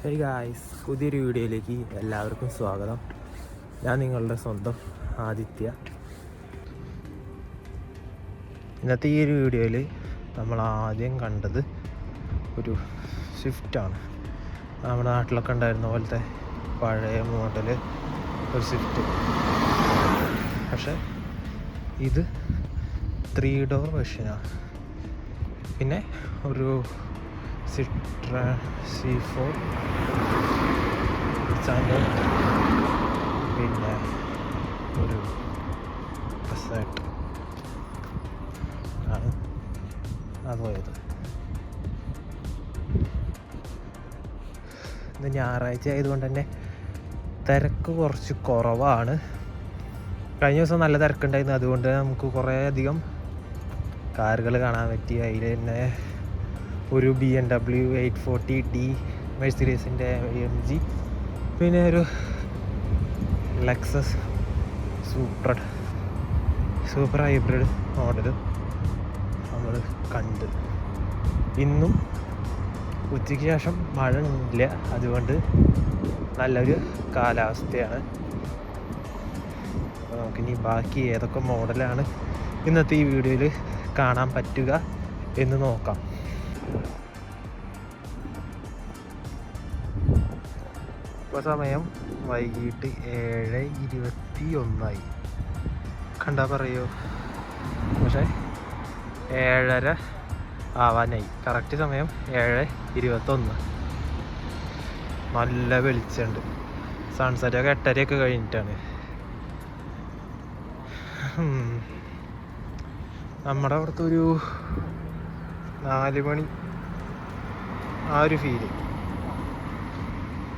Hey guys, പുതിയൊരു വീഡിയോയിലേക്ക് എല്ലാവർക്കും സ്വാഗതം. ഞാൻ നിങ്ങളുടെ സ്വന്തം ആദിത്യ. ഇന്നത്തെ ഈ ഒരു വീഡിയോയിൽ നമ്മൾ ആദ്യം കണ്ടത് ഒരു സ്വിഫ്റ്റാണ്. നമ്മുടെ നാട്ടിലൊക്കെ ഉണ്ടായിരുന്ന പോലത്തെ പഴയ മോഡൽ ഒരു സ്വിഫ്റ്റ്. പക്ഷേ ഇത് 3 ഡോർ വെർഷനാണ്. പിന്നെ ഒരു സിട്രോൺ C4 പിന്നെ ഒരു പസാറ്റ് ആണ് അത് പോയത്. ഇന്ന് ഞായറാഴ്ച ആയതുകൊണ്ട് തന്നെ തിരക്ക് കുറച്ച് കുറവാണ്. കഴിഞ്ഞ ദിവസം നല്ല തിരക്കുണ്ടായിരുന്നു, അതുകൊണ്ട് നമുക്ക് കുറേ അധികം കാറുകൾ കാണാൻ പറ്റി. അതിൽ തന്നെ ഒരു BMW 840D, മെഴ്സിഡീസിൻ്റെ AMG, പിന്നെ ഒരു ലെക്സസ് സൂപ്പർ ഹൈബ്രിഡ് മോഡൽ നമ്മൾ കണ്ട്. ഇന്നും ഉച്ചയ്ക്ക് ശേഷം മഴ ഇല്ല, അതുകൊണ്ട് നല്ലൊരു കാലാവസ്ഥയാണ്. നമുക്കിനി ബാക്കി ഏതൊക്കെ മോഡലാണ് ഇന്നത്തെ ഈ വീഡിയോയിൽ കാണാൻ പറ്റുക എന്ന് നോക്കാം. ഇപ്പോൾ സമയം വൈകിട്ട് 7:21 കണ്ടാ പറയൂ. പക്ഷേ 7:30 ആവാനായി. കറക്റ്റ് സമയം 7:21. നല്ല വെളിച്ചമുണ്ട്. സൺസെറ്റൊക്കെ 8:30 കഴിഞ്ഞിട്ടാണ്. നമ്മുടെ അവിടുത്തെ ഒരു 4 മണി ആ ഒരു ഫീല്.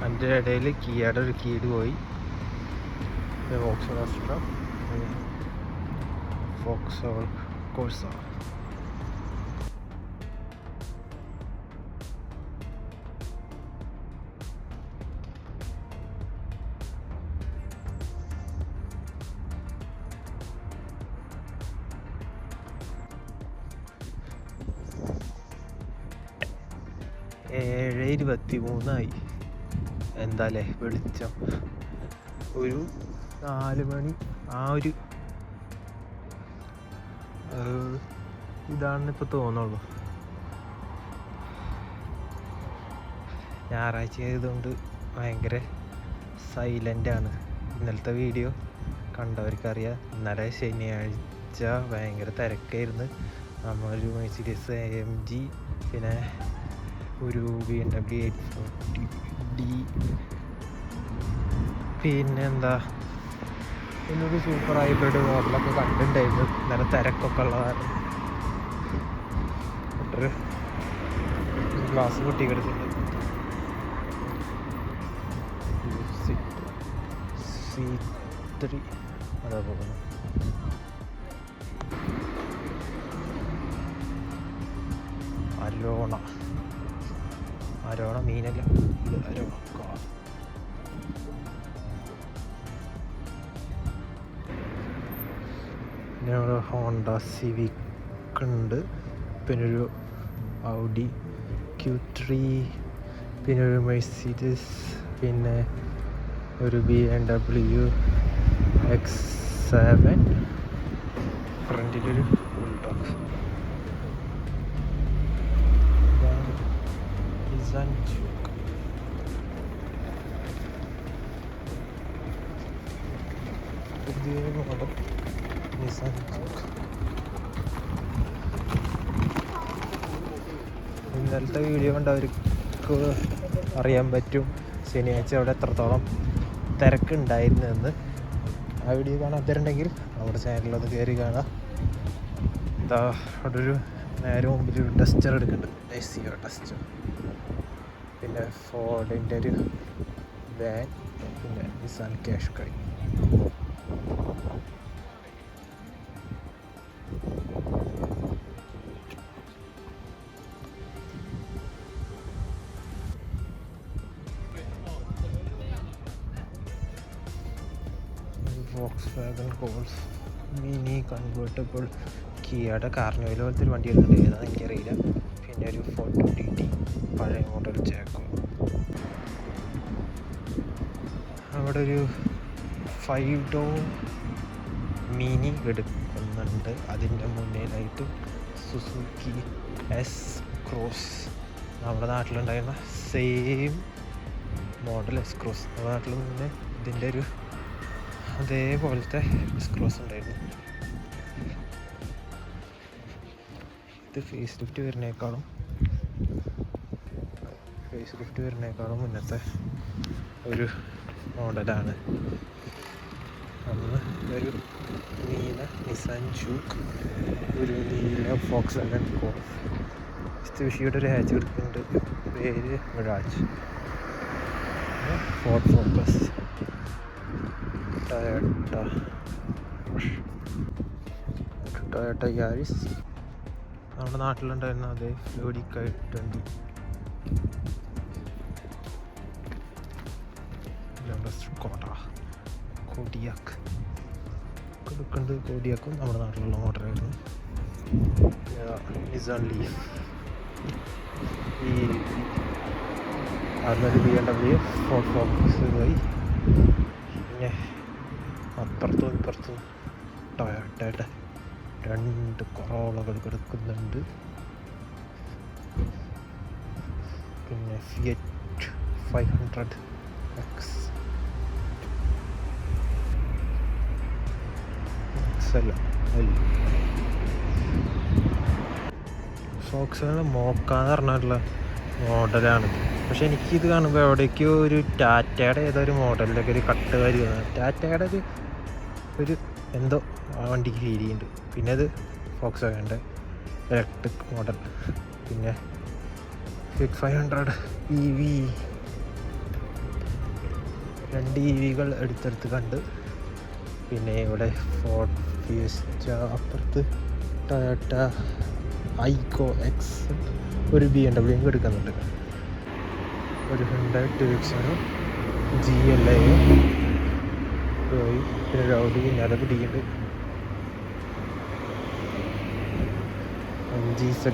അതിൻ്റെ ഇടയിൽ കിയയുടെ ഒരു കീട് പോയി. ഫോക്സോൾ കോഴ്സ. ഏഴ് 23 എന്താല്ലേ വെളിച്ചം. ഒരു 4 മണി ആ ഒരു ഇതാണെന്ന് ഇപ്പോൾ തോന്നുള്ളൂ. ഞായറാഴ്ച ആയതുകൊണ്ട് ഭയങ്കര സൈലൻ്റാണ്. ഇന്നലത്തെ വീഡിയോ കണ്ടവർക്കറിയാം. ഇന്നലെ ശനിയാഴ്ച ഭയങ്കര തിരക്കായിരുന്നു. നമ്മളൊരു മെഴ്സിഡീസ് AMG, പിന്നെ ഒരു BMW 840D, പിന്നെന്താ പിന്നൊരു സൂപ്പർ ഹൈബ്രിഡ് മോഡലൊക്കെ കണ്ടിട്ടുണ്ടായിരുന്നു. നല്ല തിരക്കൊക്കെ ഉള്ള കാരണം ഒരു ഗ്ലാസ് പൊട്ടി കിടക്കുന്നുണ്ട്. C3 അതാ പോകുന്നു. അരോണ മീനല്ല, ഇത് അരോണ കാർ. പിന്നെ ഒരു ഹോണ്ട സിവിക് ഉണ്ട്, പിന്നെ ഒരു Audi Q3, പിന്നെ ഒരു മെഴ്സിഡീസ്, പിന്നെ ഒരു BMW X7, ഫ്രണ്ടിലൊരു ബുൾഡോഗ്. ഇന്നലത്തെ വീഡിയോ കണ്ടവർക്ക് അറിയാൻ പറ്റും ശനിയാഴ്ച അവിടെ എത്രത്തോളം തിരക്കുണ്ടായിരുന്നെന്ന്. ആ വീഡിയോ കാണാത്തവരുണ്ടെങ്കിൽ നമ്മുടെ ചാനലിലൊന്ന് കയറി കാണാം. എന്താ അവിടെ ഒരു നേരെ മുമ്പിൽ ഒരു ഡസ്റ്റർ എടുക്കുന്നുണ്ട്, SEO ഡസ്റ്റർ. പിന്നെ ഫോർഡിൻ്റെ ഒരു വാൻ, പിന്നെ Nissan Qashqai. Volkswagen Golf Mini convertible, കിയയുടെ കാർണിവൽ പോലത്തെ ഒരു വണ്ടി എടുക്കുന്നുണ്ട്, ഏതാണെന്ന് എനിക്കറിയില്ല. പിന്നെ ഒരു 420D പഴയ മോഡൽ ജാഗോ. അവിടെ ഒരു 5 ഡോർ മിനി എടുക്കുന്നുണ്ട്. അതിൻ്റെ മുന്നിലായിട്ട് സുസുക്കി എസ് ക്രോസ്, നമ്മുടെ നാട്ടിലുണ്ടായിരുന്ന സെയിം മോഡൽ എസ് ക്രോസ്. നമ്മുടെ നാട്ടിൽ മുന്നേ ഇതിൻ്റെ ഒരു അതേപോലത്തെ എസ് ക്രോസ് ഉണ്ടായിരുന്നു. ഇത് ഫേസ് ലിഫ്റ്റ് വരുന്നേക്കാളും മുന്നത്തെ ഒരു മോഡലാണ്. അന്ന് ഒരു നീല നിസാൻ ജൂക്ക്, ഒരു നീല ഫോക്സ്വാഗൺ ഗോൾഫ്, മിസ്തുബിഷിയുടെ ഒരു ഹാച്ച് എടുക്കുന്നുണ്ട്, പേര് Miraj, Ford focus, Toyota Yaris, നമ്മുടെ നാട്ടിലുണ്ടായിരുന്ന അതേ ഫ്ലോഡിക്കായിട്ടുണ്ട്. കോഡിയാക്ക് കൊടുക്കുന്നുണ്ട്. കോഡിയാക്കും നമ്മുടെ നാട്ടിലുള്ള മോഡലായിരുന്നു. നിസാൻ ലീഫ്, ഈ അതൊരു BMW ഫോർഡ് ഫോക്കസ് ആയി. പിന്നെ അപ്പുറത്തും ഇപ്പുറത്തും ടൊയോട്ടയുടെ 2 കൊറോളകൾ കിടക്കുന്നുണ്ട്. പിന്നെ ഫിയറ്റ് 500X ഫോക്സ്വാഗൺ മോക്കാന്ന് പറഞ്ഞിട്ടുള്ള മോഡലാണിത്. പക്ഷെ എനിക്കിത് കാണുമ്പോൾ എവിടേക്കോ ഒരു ടാറ്റയുടെ ഏതോ ഒരു മോഡലിലൊക്കെ ഒരു കട്ട് കാരി വന്നത്, ടാറ്റയുടെ ഒരു എന്തോ ആ വണ്ടിക്ക് ഫീൽ ചെയ്യുന്നുണ്ട്. പിന്നെ അത് ഫോക്സ്വാഗണിൻ്റെ ഇലക്ട്രിക് മോഡൽ. പിന്നെ ഫിയറ്റ് 500 EV, 2 EVകൾ എടുത്തെടുത്ത് കണ്ട്. പിന്നെ ഇവിടെ ഫോർഡ് ഫിയസ്റ്റ, അപ്പുറത്ത് ടൊയോട്ട ഐക്കോ എക്സ്, ഒരു BMW എടുക്കുന്നുണ്ട്, ഒരു ഹ്യുണ്ടായി ട്വിക്സറും GLA പോയി. പിന്നെ റൗഡി പിന്നാലെ പിടിക്കുന്നുണ്ട്. GZ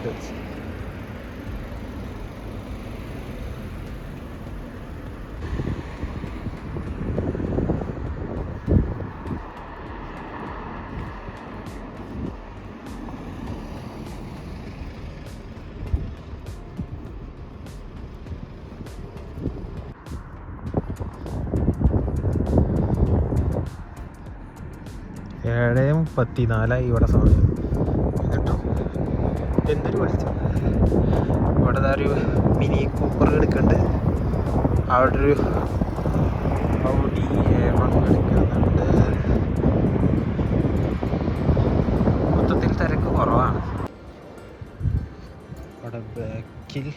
ഏഴ് 34 ഇവിടെ സമയം കേട്ടോ. എന്തൊരു വിളിച്ചു. ഇവിടെ ഒരു മിനി കൂപ്പർ എടുക്കുന്നുണ്ട്, അവിടെ ഒരു Audi A1 എടുക്കുന്നുണ്ട്. മൊത്തത്തിൽ തിരക്ക് കുറവാണ്. അവിടെ ബാക്കിൽ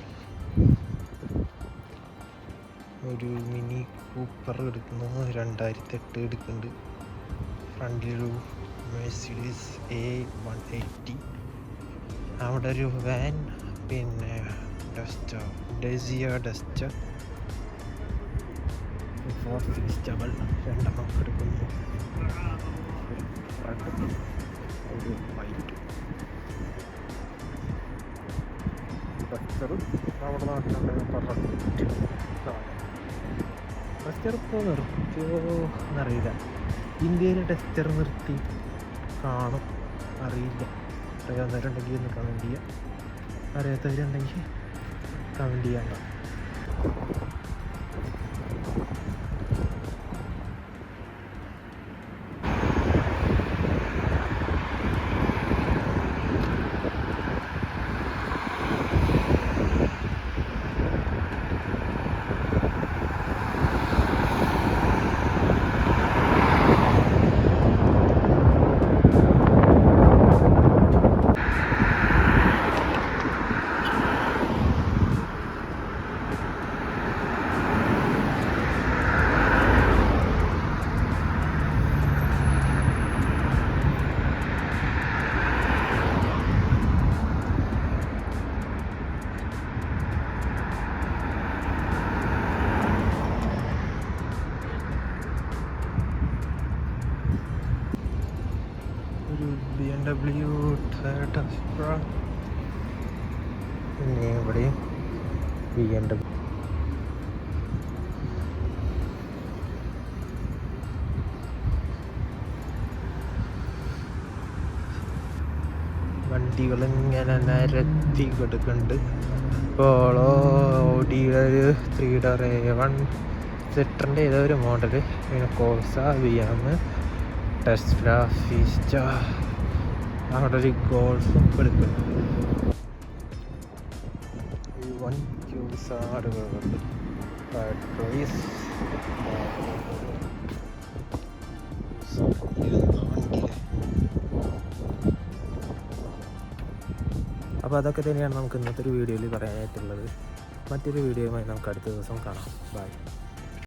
ഒരു മിനി കൂപ്പർ എടുക്കുന്നു, 2008 എടുക്കുന്നുണ്ട്. ഫ്രണ്ടിലൊരു മെഴ്സിഡീസ് A180, അവിടെ ഒരു വാൻ, പിന്നെ ഡസ്റ്റർ, ഡെസിയ ഡസ്റ്റർ, ഫീസ്റ്റബിൾ 2 എടുക്കുന്നു. ഒരു വൈറ്റ് ഡസ്റ്റർ നമ്മുടെ നാട്ടിലുണ്ടെങ്കിൽ കറക്റ്റ് ഡസ്റ്റർ ഇപ്പോൾ നിർത്തിയോ എന്നറിയില്ല. ഇന്ത്യയിൽ ടെസ്റ്റർ നിർത്തി കാണും, അറിയില്ല. അറിയാവുന്നവരുണ്ടെങ്കിൽ ഒന്ന് കമൻറ്റ് ചെയ്യാം, അറിയാത്തവരുണ്ടെങ്കിൽ കമൻറ്റ് ചെയ്യാൻ. BMW Toyota Supra, പിന്നെ ഇവിടെയും BMW. വണ്ടികളിങ്ങനെ നിരത്തി കൊടുക്കുന്നുണ്ട്. പോളോ, ഓഡിയുടെ ഒരു 3 ഡോർ A1, സിട്രൻ്റെ ഏതോ ഒരു മോഡൽ, പിന്നെ കോഴ്സ, VM, ടെസ്ല, ഫീസ്റ്റ, അവിടെ ഒരു ഗോൾഫും എടുക്കുന്നുണ്ട്. വൺ ക്യൂസാറുകളുണ്ട്. അപ്പോൾ അതൊക്കെ തന്നെയാണ് നമുക്ക് ഇന്നത്തെ ഒരു വീഡിയോയിൽ പറയാനായിട്ടുള്ളത്. മറ്റൊരു വീഡിയോയുമായി നമുക്ക് അടുത്ത ദിവസം കാണാം. ബൈ.